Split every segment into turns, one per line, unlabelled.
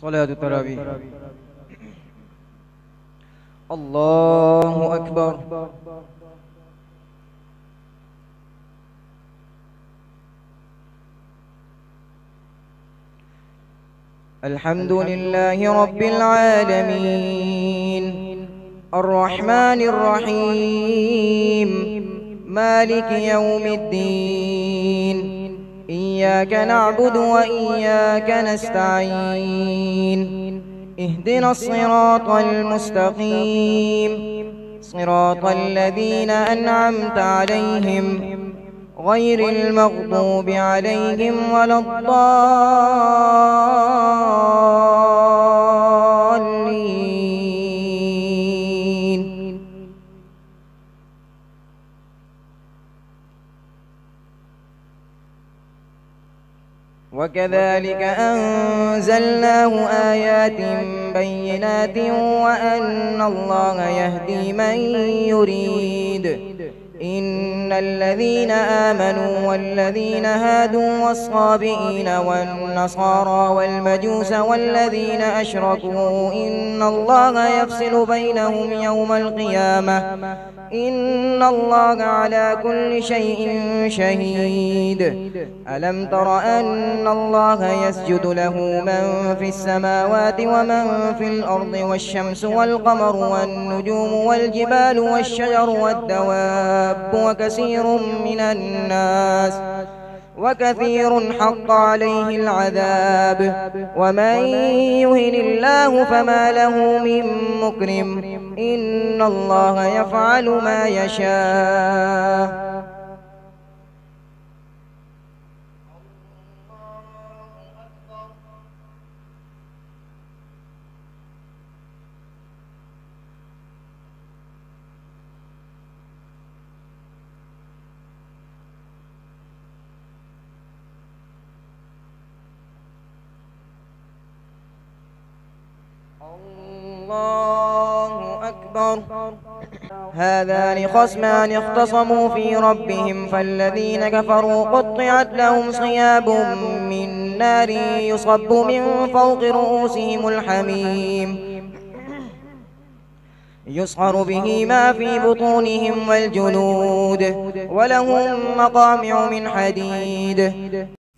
صلاة التراويح. الله أكبر. الحمد لله رب العالمين الرحمن الرحيم مالك يوم الدين إياك نعبد وإياك نستعين اهدنا الصراط المستقيم صراط الذين أنعمت عليهم غير المغضوب عليهم ولا الضالين. وكذلك أنزلناه آيات بينات وأن الله يهدي من يريد. إن الذين آمنوا والذين هادوا والصابئين والنصارى والمجوس والذين أشركوا إن الله يفصل بينهم يوم القيامة إن الله على كل شيء شهيد. ألم تر أن الله يسجد له من في السماوات ومن في الأرض والشمس والقمر والنجوم والجبال والشجر والدواب وكثير حق عليه العذاب ومن يهن الله فما له من مكرم إن الله يفعل ما يشاء. الله أكبر. هذان خصمان اختصموا في ربهم فالذين كفروا قطعت لهم صياب من نار يصب من فوق رؤوسهم الحميم يصهر به ما في بطونهم والجلود ولهم مقامع من حديد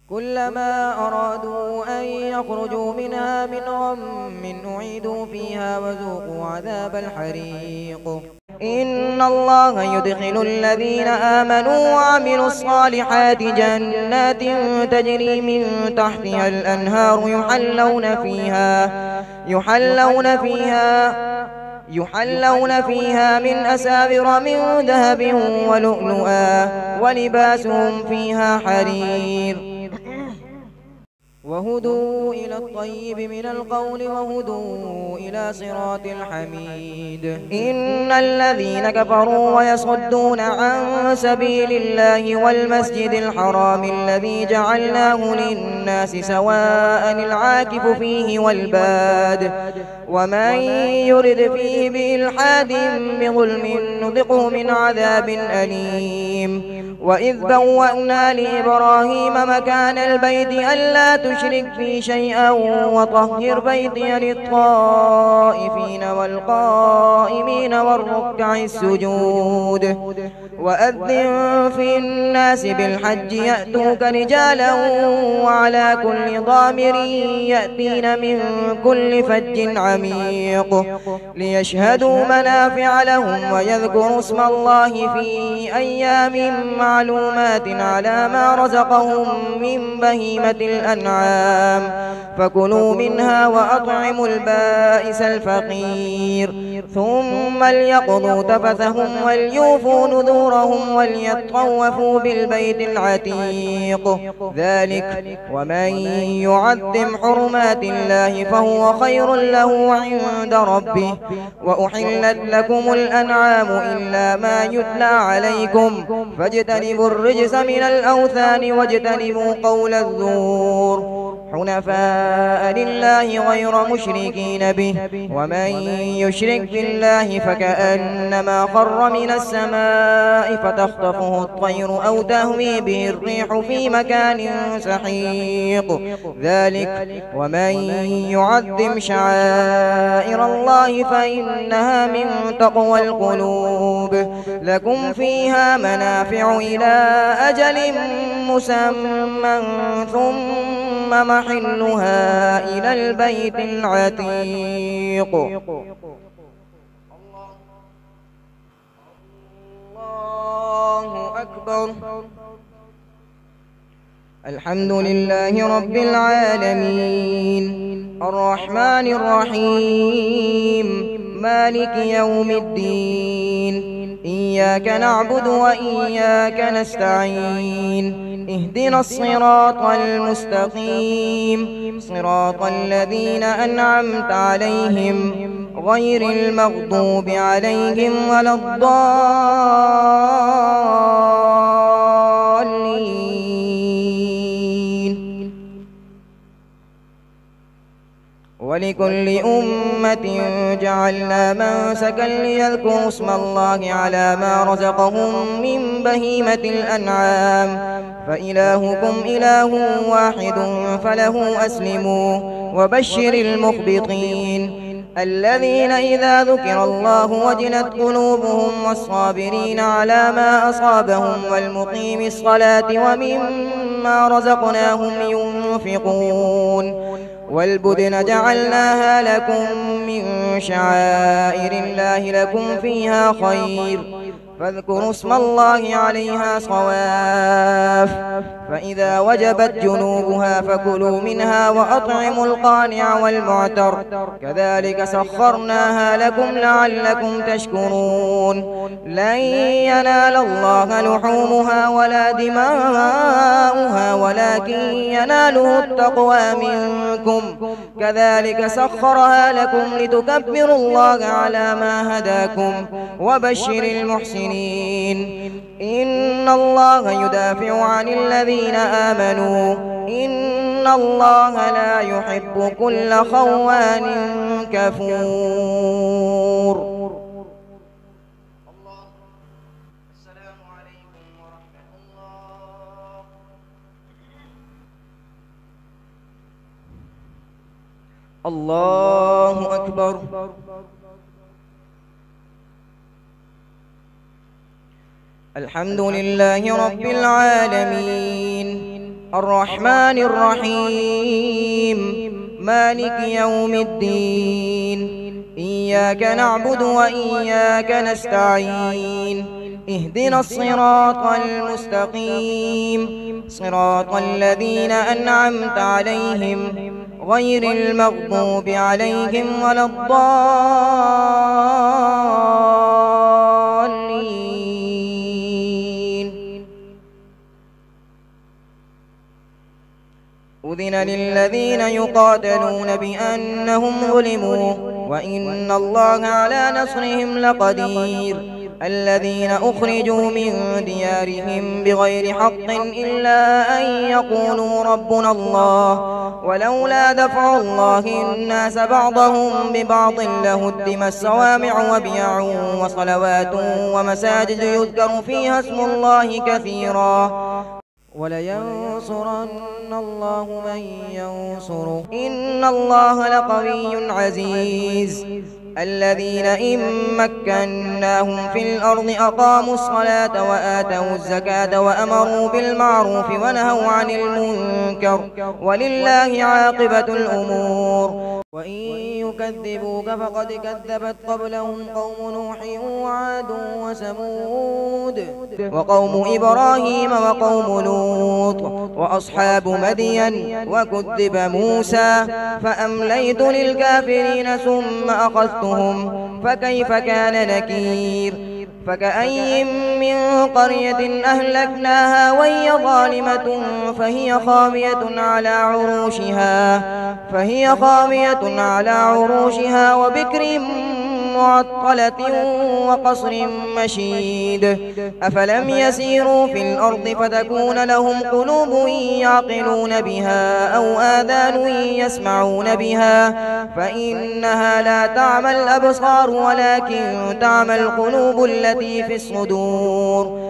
كلما أرادوا أن يخرجوا منها من غم أعيدوا فيها وذوقوا عذاب الحريق. إن الله يدخل الذين آمنوا وعملوا الصالحات جنات تجري من تحتها الأنهار يحلون فيها من أساور من ذهب ولؤلؤا ولباسهم فيها حرير وهدوا إلى الطيب من القول وهدوا إلى صراط الحميد. إن الذين كفروا ويصدون عن سبيل الله والمسجد الحرام الذي جعلناه للناس سواء العاكف فيه والباد ومن يرد فيه بإلحاد بظلم نذقه من عذاب أليم. وإذ بوأنا لإبراهيم مكان البيت ألا تشرك بي شيئا وطهر بيتي للطائفين والقائمين والركع السجود. وأذن في الناس بالحج يأتوك رجالا وعلى كل ضامر يأتين من كل فج عميق ليشهدوا منافع لهم ويذكروا اسم الله في أيام معلومات على ما رزقهم من بهيمة الأنعام فكلوا منها وأطعموا البائس الفقير ثم ليقضوا تفثهم وليوفوا نذورهم وليطوفوا بالبيت العتيق. ذلك ومن يعظم حرمات الله فهو خير له عند ربه. وأحلت لكم الأنعام إلا ما يتلى عليكم فاجتنبوا الرجس من الأوثان واجتنبوا قول الزور. حنفاء لله غير مشركين به ومن يشرك بالله فكأنما خر من السماء فتخطفه الطير أو تهوي به الريح في مكان سحيق ذلك ومن يعظم شعائر الله فإنها من تقوى القلوب لكم فيها منافع إلى أجل مسمى ثم محلها إلى البيت العتيق. الله أكبر. الحمد لله رب العالمين الرحمن الرحيم مالك يوم الدين إياك نعبد وإياك نستعين اهدنا الصراط المستقيم صراط الذين أنعمت عليهم غير المغضوب عليهم ولا الضالين. ولكل أمة جعلنا منسكا ليذكروا اسم الله على ما رزقهم من بهيمة الأنعام فإلهكم إله واحد فله أسلموا وبشر المخبطين الذين إذا ذكر الله وجلت قلوبهم والصابرين على ما أصابهم والمقيم الصلاة ومما رزقناهم ينفقون والبدن جعلناها لكم من شعائر الله لكم فيها خير فاذكروا اسم الله عليها صواف فإذا وجبت جنوبها فكلوا منها وأطعموا القانع والمعتر كذلك سخرناها لكم لعلكم تشكرون لن ينال الله لحومها ولا دماؤها ولكن يناله التقوى منكم كذلك سخرها لكم لتكبروا الله على ما هداكم وبشر المحسنين إن الله يدافع عن الذين آمنوا إن الله لا يحب كل خوان كفور. السلام عليكم ورحمة الله. الله أكبر. الحمد لله رب العالمين الرحمن الرحيم مالك يوم الدين إياك نعبد وإياك نستعين اهدنا الصراط المستقيم صراط الذين أنعمت عليهم غير المغضوب عليهم ولا الضالين. أذن للذين يقاتلون بأنهم ظلموا وإن الله على نصرهم لقدير الذين أخرجوا من ديارهم بغير حق إلا أن يقولوا ربنا الله ولولا دفع الله الناس بعضهم ببعض لهدم الصوامع وبيع وصلوات ومساجد يذكر فيها اسم الله كثيرا ولينصرن الله من ينصره إن الله لقوي عزيز الذين إن مكناهم في الأرض أقاموا الصلاة وآتوا الزكاة وأمروا بالمعروف ونهوا عن المنكر ولله عاقبة الأمور. وإن يكذبوك فقد كذبت قبلهم قوم نوح وعاد وثمود وقوم إبراهيم وقوم لوط وأصحاب مدين وكذب موسى فأمليت للكافرين ثم أخذتهم فكيف كان نكير. فكأي من قرية أهلكناها وهي ظالمة فهي خاوية على عروشها وبكر معطلة وقصر مشيد أفلم يسيروا في الأرض فتكون لهم قلوب يعقلون بها أو آذان يسمعون بها فإنها لا تعمى الأبصار ولكن تعمى القلوب التي في الصدور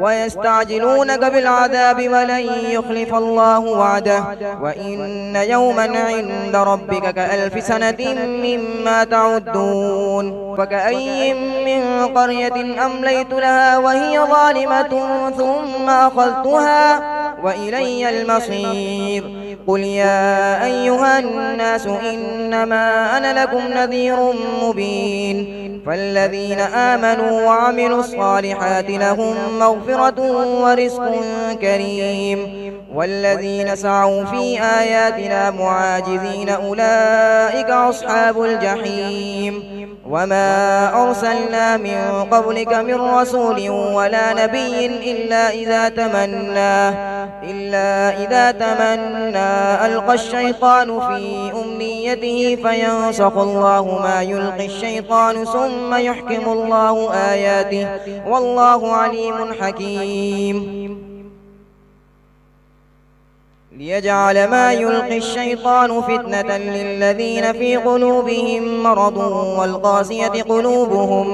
ويستعجلونك بالعذاب ولن يخلف الله وعده وإن يوما عند ربك كألف سنة مما تعدون فكأي من قرية أمليت لها وهي ظالمة ثم أخذتها وإلي المصير قل يا أيها الناس إنما أنا لكم نذير مبين فالذين آمنوا وعملوا الصالحات لهم مغفرة ورزق كريم والذين سعوا في آياتنا معاجزين أولئك أصحاب الجحيم وما أرسلنا من قبلك من رسول ولا نبي إلا إذا تمنى ألقى الشيطان في أمنيته فينسخ الله ما يلقي الشيطان ثم يحكم الله آياته والله عليم حكيم ليجعل ما يلقي الشيطان فتنة للذين في قلوبهم مرض والقاسية قلوبهم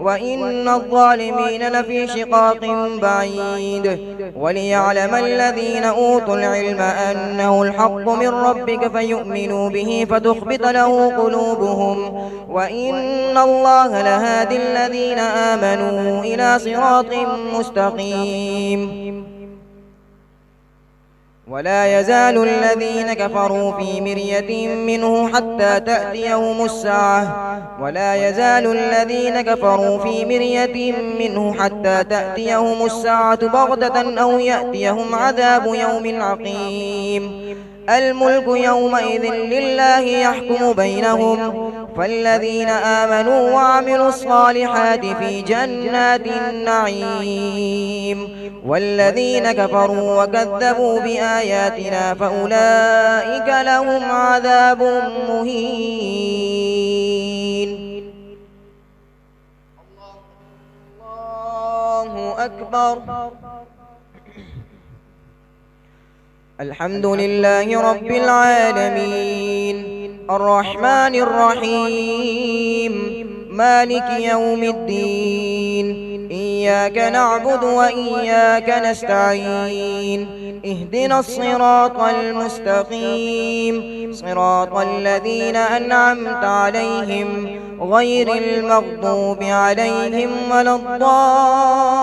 وإن الظالمين لفي شقاق بعيد وليعلم الذين أوتوا العلم أنه الحق من ربك فيؤمنوا به فتخبت له قلوبهم وإن الله لهادي الذين آمنوا إلى صراط مستقيم ولا يزال الذين كفروا في مرية منه حتى تأتيهم الساعة بغتة أو يأتيهم عذاب يوم عقيم الملك يومئذ لله يحكم بينهم فالذين آمنوا وعملوا الصالحات في جنات النعيم والذين كفروا وكذبوا بآياتنا فأولئك لهم عذاب مهين الله أكبر الحمد لله رب العالمين الرحمن الرحيم مالك يوم الدين إياك نعبد وإياك نستعين اهدنا الصراط المستقيم صراط الذين أنعمت عليهم غير المغضوب عليهم ولا الضالين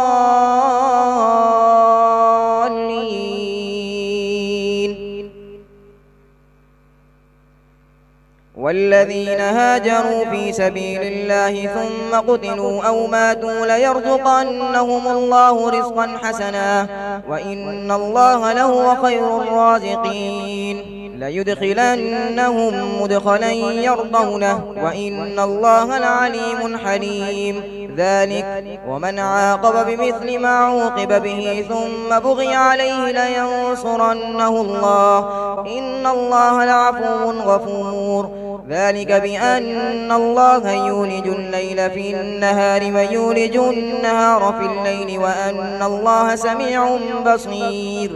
والذين هاجروا في سبيل الله ثم قتلوا أو ماتوا ليرزقنهم الله رزقا حسنا وإن الله لهو خير الرازقين ليدخلنهم مدخلا يرضونه وإن الله لعليم حليم ذلك ومن عاقب بمثل ما عوقب به ثم بغي عليه لينصرنه الله إن الله لعفو غفور ذلك بأن الله يولج الليل في النهار ويولج النهار في الليل وأن الله سميع بصير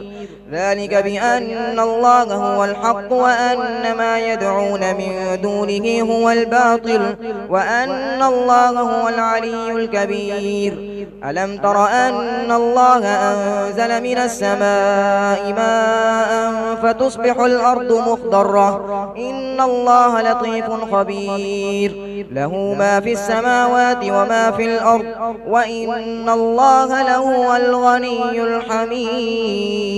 ذلك بأن الله هو الحق وأن ما يدعون من دونه هو الباطل وأن الله هو العلي الكبير ألم تر أن الله أنزل من السماء ماء فتصبح الأرض مخضرة إن الله لطيف خبير له ما في السماوات وما في الأرض وإن الله لهو الغني الحميد